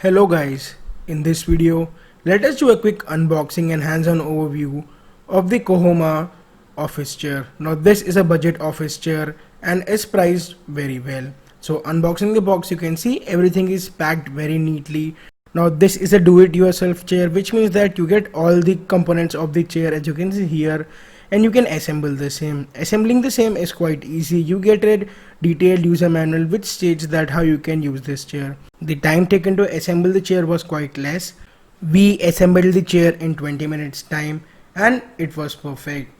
Hello guys, in this video let us do a quick unboxing and hands-on overview of the COMHOMA office chair. Now this is a budget office chair and is priced very well. So unboxing the box, you can see everything is packed very neatly. Now this is a do-it-yourself chair, which means that you get all the components of the chair as you can see here, and you can assemble the same. Assembling the same is quite easy. You get a detailed user manual which states that how you can use this chair. The time taken to assemble the chair was quite less. We assembled the chair in 20 minutes time and it was perfect.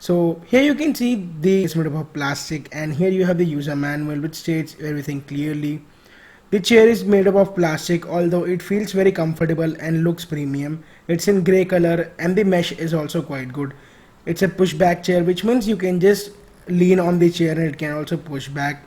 So here you can see it's made up of plastic, and here you have the user manual which states everything clearly. The chair is made up of plastic, although it feels very comfortable and looks premium. It's in grey color and the mesh is also quite good. It's a pushback chair, which means you can just lean on the chair and it can also push back.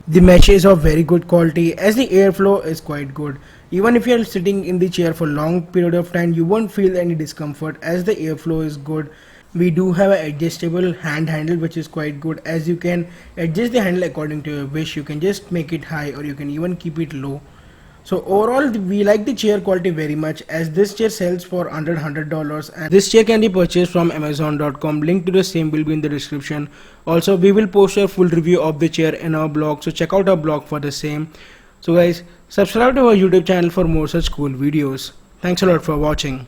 The mesh is of very good quality as the airflow is quite good. Even if you are sitting in the chair for long period of time, you won't feel any discomfort as the airflow is good. We do have an adjustable hand handle which is quite good, as you can adjust the handle according to your wish. You can just make it high or you can even keep it low. So overall we like the chair quality very much, as this chair sells for under $100 and this chair can be purchased from amazon.com. Link to the same will be in the description. Also we will post a full review of the chair in our blog, so check out our blog for the same. So guys, subscribe to our YouTube channel for more such cool videos. Thanks a lot for watching.